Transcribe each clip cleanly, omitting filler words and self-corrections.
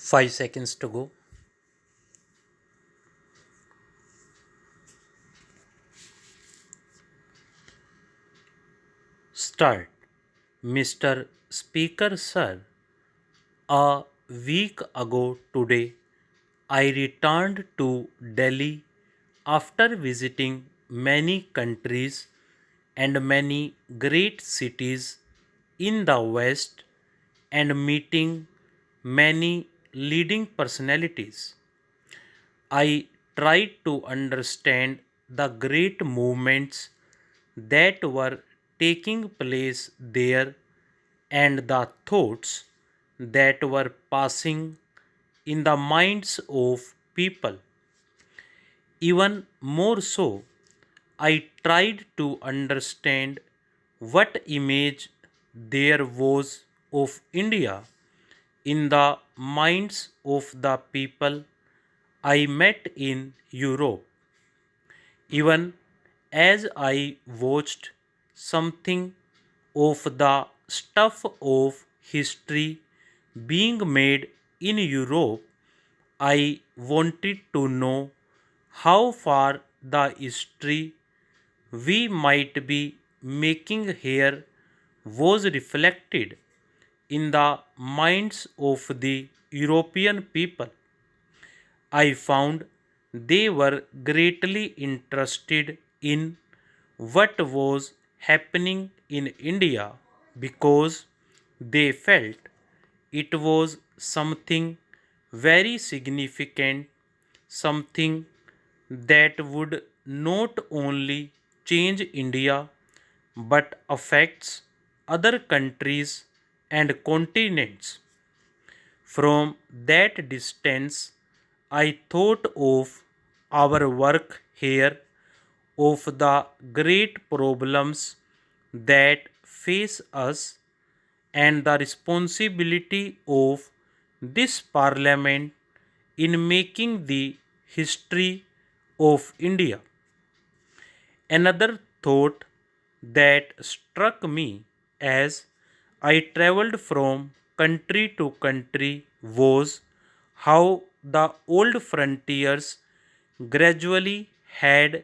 5 seconds to go. Start. Mr. Speaker, sir, a week ago today, I returned to Delhi after visiting many countries and many great cities in the West and meeting many leading personalities. I tried to understand the great movements that were taking place there and the thoughts that were passing in the minds of people. Even more so, I tried to understand what image there was of India in the minds of the people I met in Europe. Even as I watched something of the stuff of history being made in Europe, I wanted to know how far the history we might be making here was reflected in the minds of the European people. I found they were greatly interested in what was happening in India because they felt it was something very significant, something that would not only change India but affects other countries and continents. From that distance, I thought of our work here, of the great problems that face us, and the responsibility of this parliament in making the history of India. Another thought that struck me as I traveled from country to country was how the old frontiers gradually had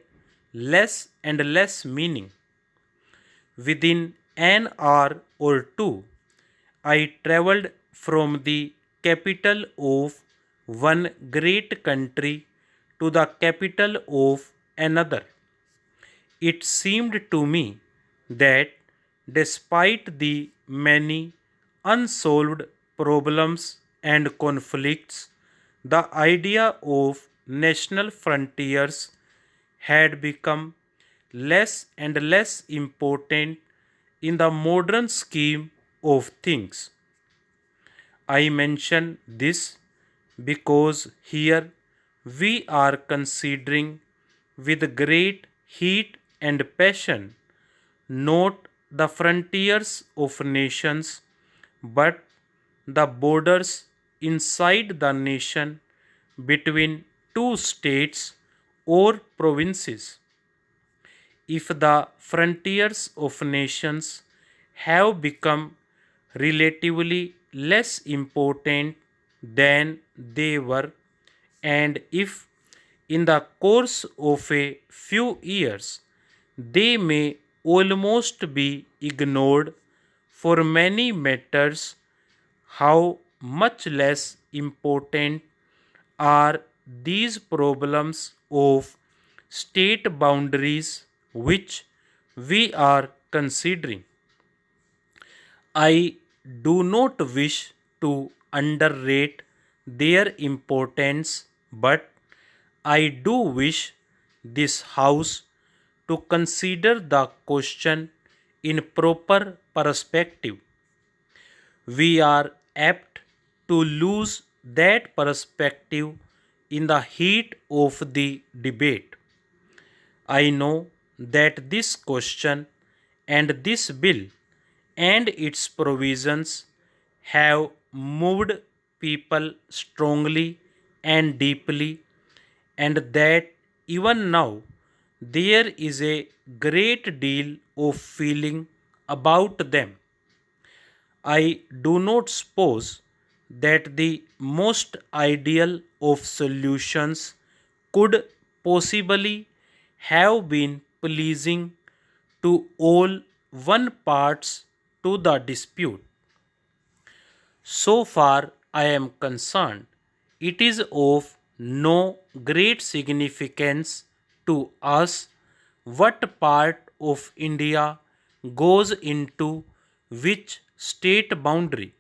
less and less meaning. Within an hour or two, I traveled from the capital of one great country to the capital of another. It seemed to me that despite the many unsolved problems and conflicts, the idea of national frontiers had become less and less important in the modern scheme of things. I mention this because here we are considering with great heat and passion not the frontiers of nations but the borders inside the nation between two states or provinces. If the frontiers of nations have become relatively less important than they were, and if in the course of a few years they may almost be ignored for many matters, how much less important are these problems of state boundaries which we are considering? I do not wish to underrate their importance, but I do wish this House to consider the question in proper perspective. We are apt to lose that perspective in the heat of the debate. I know that this question and this bill and its provisions have moved people strongly and deeply, and that even now there is a great deal of feeling about them. I do not suppose that the most ideal of solutions could possibly have been pleasing to all one parts to the dispute. So far I am concerned, it is of no great significance to us what part of India goes into which state boundary.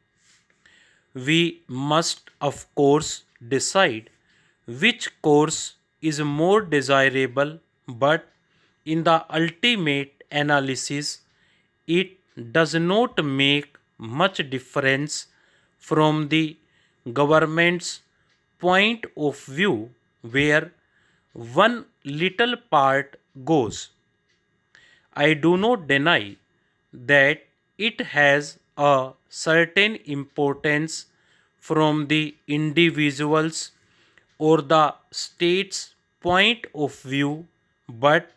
We must, of course, decide which course is more desirable, but in the ultimate analysis, it does not make much difference from the government's point of view where one little part goes. I do not deny that it has a certain importance from the individual's or the state's point of view, but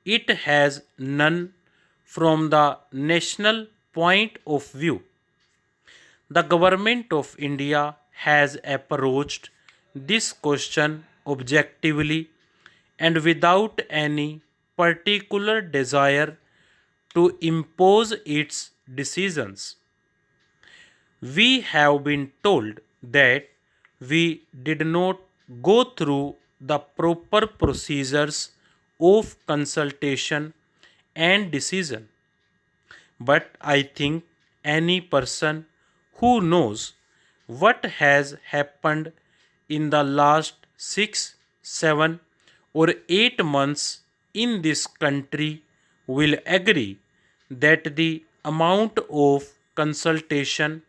it has none from the national point of view. The government of India has approached this question objectively and without any particular desire to impose its decisions. We have been told that we did not go through the proper procedures of consultation and decision. But I think any person who knows what has happened in the last 6, 7, or 8 months in this country will agree that the amount of consultation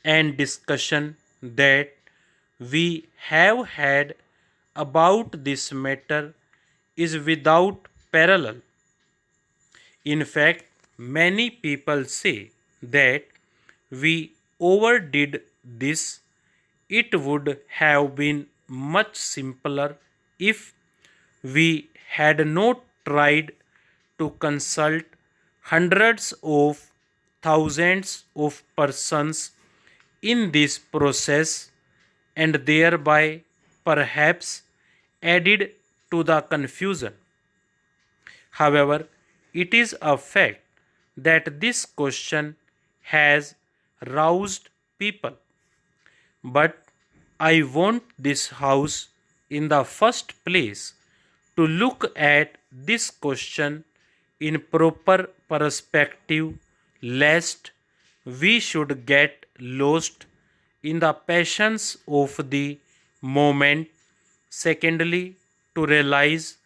and discussion that we have had about this matter is without parallel. In fact, many people say that we overdid this. It would have been much simpler if we had not tried to consult hundreds of thousands of persons in this process and thereby perhaps added to the confusion. However, it is a fact that this question has roused people. But I want this House in the first place to look at this question in proper perspective, lest we should get lost in the passions of the moment. Secondly, to realize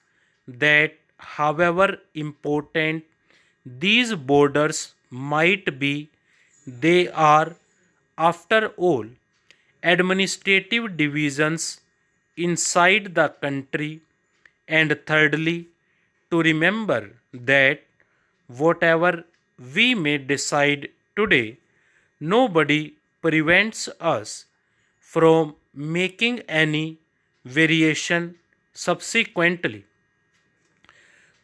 that however important these borders might be, they are, after all, administrative divisions inside the country. And thirdly, to remember that whatever we may decide today, nobody prevents us from making any variation subsequently.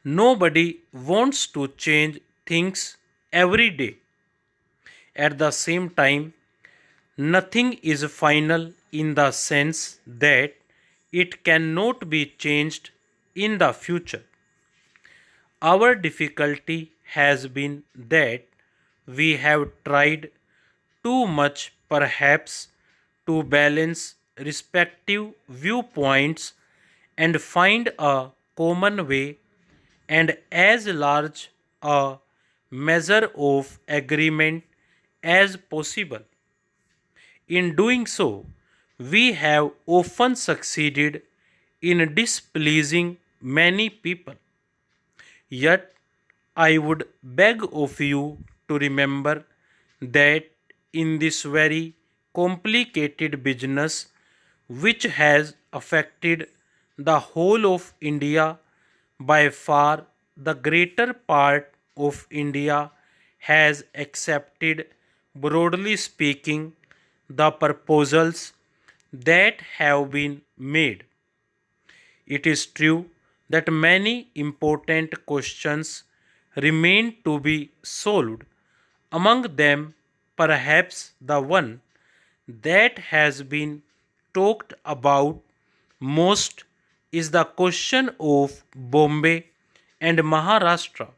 Nobody wants to change things every day. At the same time, nothing is final in the sense that it cannot be changed in the future. Our difficulty has been that we have tried too much perhaps to balance respective viewpoints and find a common way and as large a measure of agreement as possible. In doing so, we have often succeeded in displeasing many people. Yet, I would beg of you to remember that in this very complicated business, which has affected the whole of India, by far the greater part of India has accepted, broadly speaking, the proposals that have been made. It is true that many important questions remain to be solved, among them, perhaps the one that has been talked about most is the question of Bombay and Maharashtra.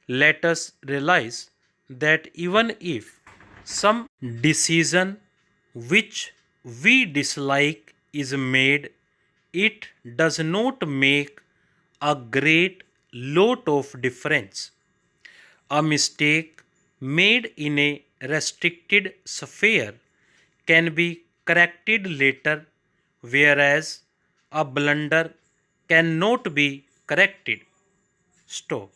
Let us realize that even if some decision which we dislike is made, it does not make a great lot of difference. A mistake made in a restricted sphere can be corrected later, whereas a blunder cannot be corrected. Stop.